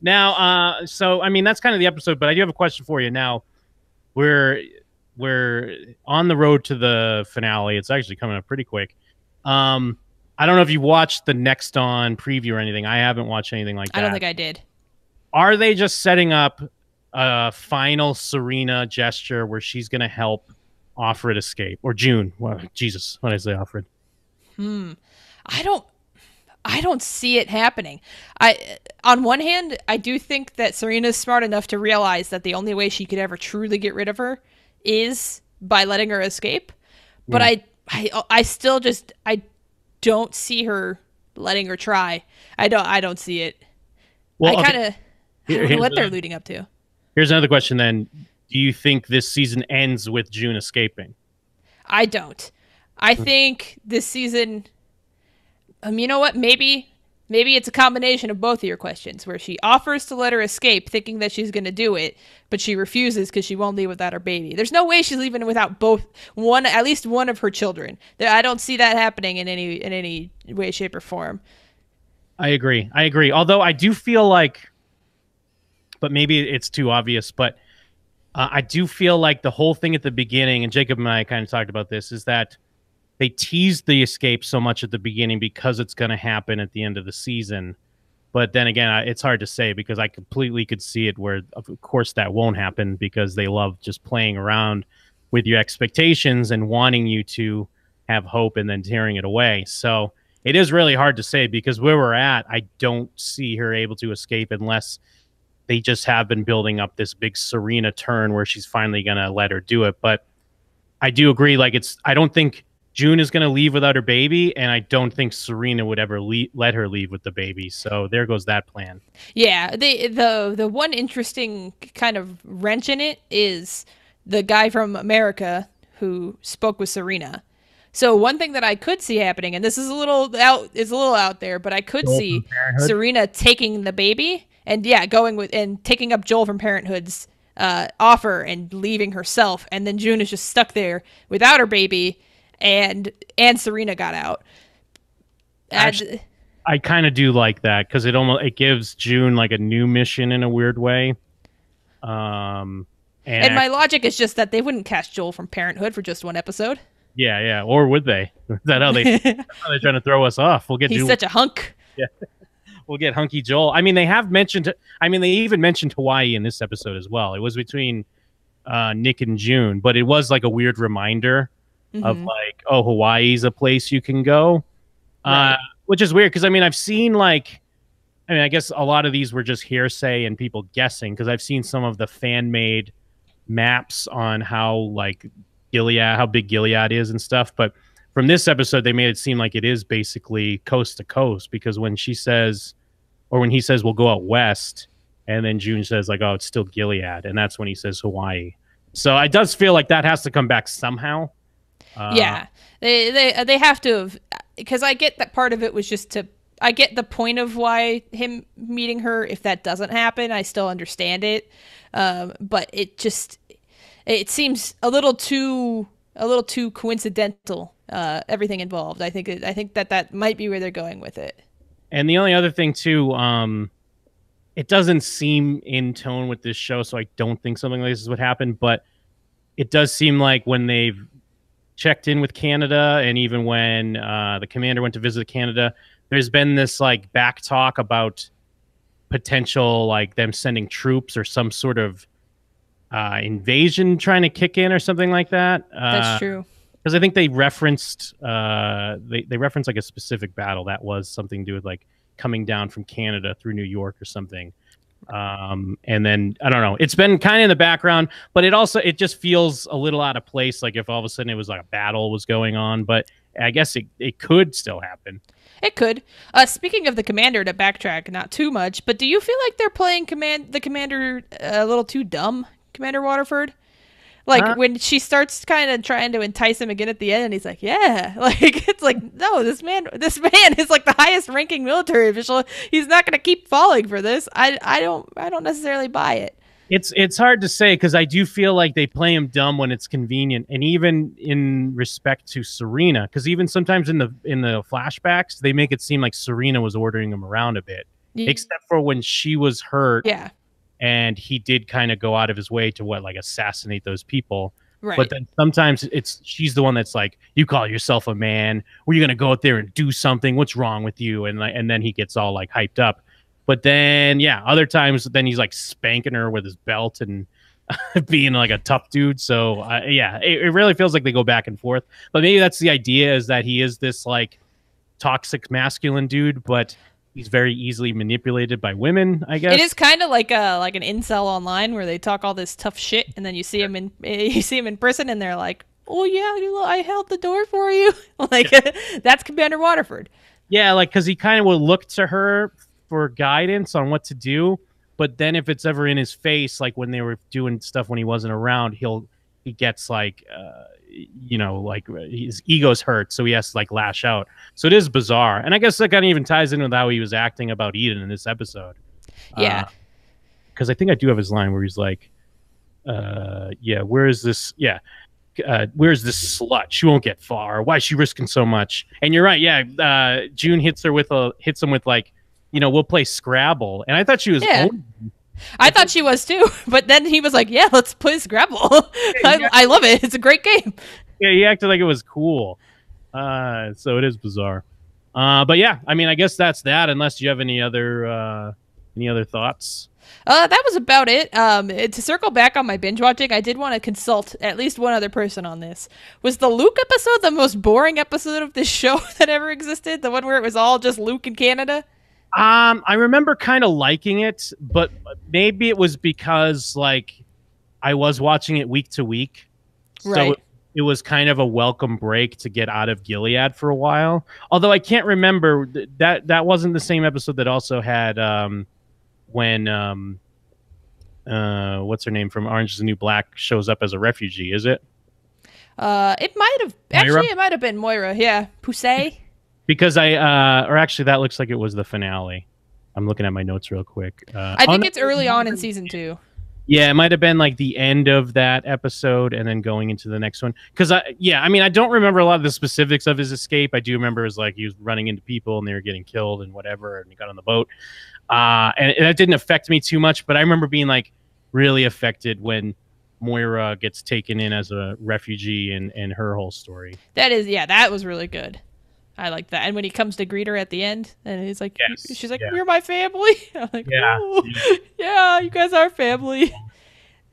Now, so, I mean, that's kind of the episode, but I do have a question for you. Now, we're on the road to the finale. It's actually coming up pretty quick. I don't know if you watched the Next On preview or anything. I haven't watched anything like that. I don't think I did. Are they just setting up a final Serena gesture where she's going to help Offred escape? Or June? Well, Jesus, what did I say, Offred? I don't see it happening. On one hand, I do think that Serena's smart enough to realize that the only way she could ever truly get rid of her is by letting her escape. But I still just don't see her letting her try. I don't see it. Well, I kind of I don't know what they're leading up to. Here's another question then. Do you think this season ends with June escaping? I don't. I think this season, you know what? Maybe it's a combination of both of your questions, where she offers to let her escape, thinking that she's going to do it, but she refuses because she won't leave without her baby. There's no way she's leaving without at least one of her children. I don't see that happening in any way, shape, or form. I agree. Although I do feel like, but maybe it's too obvious, but I do feel like the whole thing at the beginning, and Jacob and I kind of talked about this, is that they teased the escape so much at the beginning because it's going to happen at the end of the season. But then again, it's hard to say because I completely could see it where, of course, that won't happen because they love just playing around with your expectations and wanting you to have hope and then tearing it away. So it is really hard to say because where we're at, I don't see her able to escape unless they just have been building up this big Serena turn where she's finally going to let her do it. But I do agree. Like I don't think June is going to leave without her baby, and I don't think Serena would ever let her leave with the baby. So there goes that plan. Yeah, the one interesting kind of wrench in it is the guy from America who spoke with Serena. So one thing that I could see happening, and this is a little out there, but I could see Serena taking the baby and going with and taking up Joel from Parenthood's offer and leaving herself, and then June is just stuck there without her baby, and Serena got out. Actually, I kind of do like that because it gives June like a new mission in a weird way. And my logic is just that they wouldn't cast Joel from Parenthood for just one episode. Yeah. Or would they? Is that how they're trying to throw us off? He's such a hunk. Yeah. We'll get hunky Joel. I mean, they even mentioned Hawaii in this episode as well. It was between Nick and June, but it was like a weird reminder of like, oh, Hawaii's a place you can go. Right. Which is weird because I've seen I guess a lot of these were just hearsay and people guessing because I've seen some of the fan-made maps on how big Gilead is and stuff. But from this episode, they made it seem like it is basically coast to coast because when he says we'll go out west, and then June says like, oh, it's still Gilead, and that's when he says Hawaii. So it does feel like that has to come back somehow. Yeah, they have to have, because I get that part of it was just I get the point of why him meeting her. If that doesn't happen, I still understand it. But it seems a little too coincidental. Everything involved. I think that might be where they're going with it. And the only other thing too, it doesn't seem in tone with this show, so I don't think something like this would happen. But it does seem like when they've checked in with Canada, and even when the commander went to visit Canada, there's been this like back talk about potential like them sending troops or some sort of invasion trying to kick in or something like that. That's true. Because I think they referenced they referenced like a specific battle that was something to do with like coming down from Canada through New York or something. And then I don't know. It's been kind of in the background, but it just feels a little out of place. Like if all of a sudden it was like a battle was going on, but I guess it could still happen. It could. Speaking of the commander, to backtrack, not too much, but do you feel like they're playing the commander a little too dumb, Commander Waterford? Like when she starts kind of trying to entice him again at the end, and he's like, "Yeah," like it's like, no, this man is like the highest ranking military official. He's not going to keep falling for this. I don't necessarily buy it. It's hard to say because I do feel like they play him dumb when it's convenient, and even in respect to Serena, because even sometimes in the flashbacks they make it seem like Serena was ordering him around a bit, except for when she was hurt. Yeah. And he did kind of go out of his way to assassinate those people. Right. But then sometimes she's the one that's like, you call yourself a man. Were you going to go out there and do something? What's wrong with you? And then he gets all like hyped up. But then, other times then he's like spanking her with his belt and being like a tough dude. So it really feels like they go back and forth. But maybe that's the idea, is that he is this like toxic masculine dude, but he's very easily manipulated by women, I guess. It is kind of like an incel online where they talk all this tough shit, and then you see him in person, and they're like, "Oh yeah, I held the door for you." Like that's Commander Waterford. Yeah, like because he kind of will look to her for guidance on what to do, but then if it's ever in his face, like when they were doing stuff when he wasn't around, he gets like like his ego's hurt, so he has to like lash out. So it is bizarre, and I guess that kind of even ties in with how he was acting about Eden in this episode. Yeah, because I think I do have his line where he's like, where is this? Yeah, where's this slut? She won't get far. Why is she risking so much? And you're right. Yeah, June hits him with like, we'll play Scrabble, and I thought she was. Yeah. I thought she was too, but then he was like, "Yeah, let's play Scrabble." I love it. It's a great game. Yeah, he acted like it was cool. So it is bizarre. But yeah, I guess that's that. Unless you have any other thoughts. That was about it. To circle back on my binge watching, I did want to consult at least one other person on this. Was the Luke episode the most boring episode of this show that ever existed? The one where it was all just Luke in Canada? I remember kind of liking it, but maybe it was because like I was watching it week to week. Right. it was kind of a welcome break to get out of Gilead for a while. Although I can't remember that wasn't the same episode that also had when what's her name from Orange is the New Black shows up as a refugee, is it? It might have actually. It might have been Moira. Yeah, Pusey. Because or actually, that looks like it was the finale. I'm looking at my notes real quick. I think it's early on in season 2. Yeah, it might have been like the end of that episode and then going into the next one. Because I don't remember a lot of the specifics of his escape. I do remember it was like he was running into people and they were getting killed and whatever, and he got on the boat. And that didn't affect me too much, but I remember being like really affected when Moira gets taken in as a refugee and her whole story. That was really good. I like that. And when he comes to greet her at the end, and he's like, she's like, "You're my family." I'm like, yeah, you guys are family.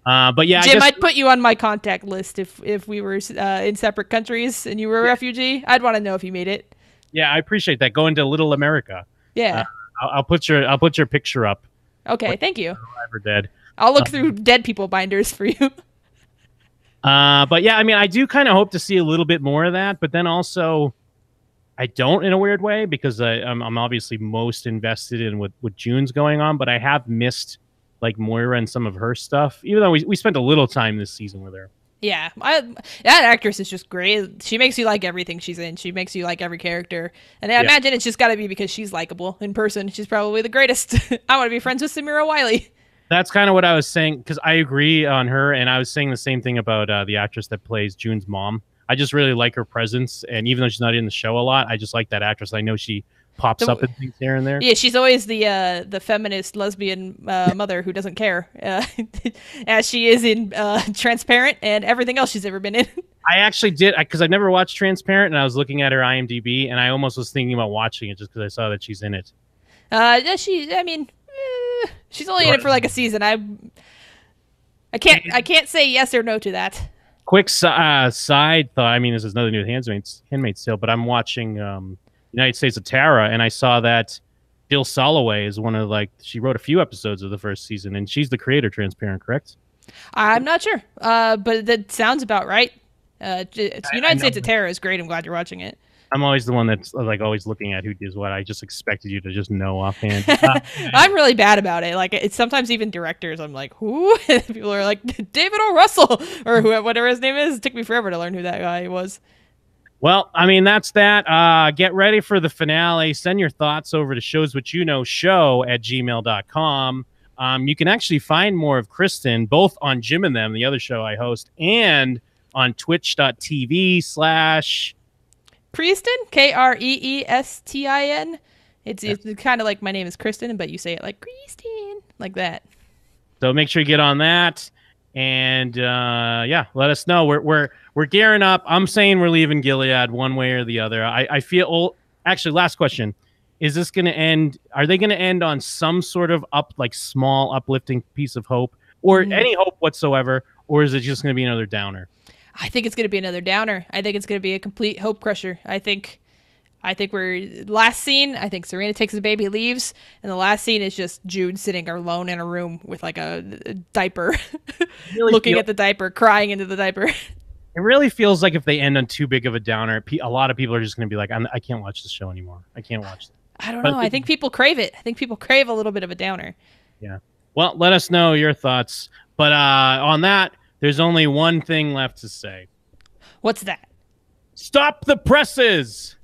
But yeah, Jim, I'd put you on my contact list if we were in separate countries and you were a refugee. I'd want to know if you made it. Yeah, I appreciate that. Going to Little America. Yeah, I'll put your picture up. Okay, thank you. Alive or dead. I'll look through dead people binders for you. But yeah, I mean, I do kind of hope to see a little bit more of that, but then also I don't in a weird way because I'm obviously most invested in what June's going on, but I have missed like Moira and some of her stuff, even though we spent a little time this season with her. Yeah, that actress is just great. She makes you like everything she's in. She makes you like every character. And I imagine it's just got to be because she's likable in person. She's probably the greatest. I want to be friends with Samira Wiley. That's kind of what I was saying, because I agree on her, and I was saying the same thing about the actress that plays June's mom. I just really like her presence, and even though she's not in the show a lot, I just like that actress. I know she pops up in things here and there. Yeah, she's always the feminist lesbian mother who doesn't care, as she is in Transparent and everything else she's ever been in. I actually did, because I've never watched Transparent, and I was looking at her IMDb, and I almost was thinking about watching it just because I saw that she's in it. She's only in it for like a season. I can't say yes or no to that. Quick side thought. I mean, this is nothing new with Handmaid's Tale, but I'm watching United States of Tara, and I saw that Jill Soloway is one of she wrote a few episodes of the first season, and she's the creator of Transparent, correct? I'm not sure, but that sounds about right. United States of Tara is great. I'm glad you're watching it. I'm always the one that's always looking at who does what. I just expected you to just know offhand. I'm really bad about it. It's sometimes even directors. I'm like, who? People are like David O. Russell or whatever his name is. It took me forever to learn who that guy was. Well, I mean, that's that. Get ready for the finale. Send your thoughts over to showswhatyouknowshow@gmail.com. You can actually find more of Kristen both on Jim and Them, the other show I host, and on twitch.tv/ Kreestin, Kreestin. It's kind of like my name is Kristen, but you say it like Kreestin, like that. So make sure you get on that, and let us know. We're gearing up. I'm saying we're leaving Gilead one way or the other. I feel. Actually, last question: is this going to end? Are they going to end on some sort of small uplifting piece of hope, or any hope whatsoever, or is it just going to be another downer? I think it's going to be another downer. I think it's going to be a complete hope crusher. I think we're last scene. I think Serena takes the baby, leaves, and the last scene is just Jude sitting alone in a room with a diaper, really looking at the diaper, crying into the diaper. It really feels like if they end on too big of a downer, a lot of people are just going to be like, I can't watch this show anymore. I can't watch it. I don't know. I think people crave it. I think people crave a little bit of a downer. Yeah. Well, let us know your thoughts. But on that, there's only one thing left to say. What's that? Stop the presses!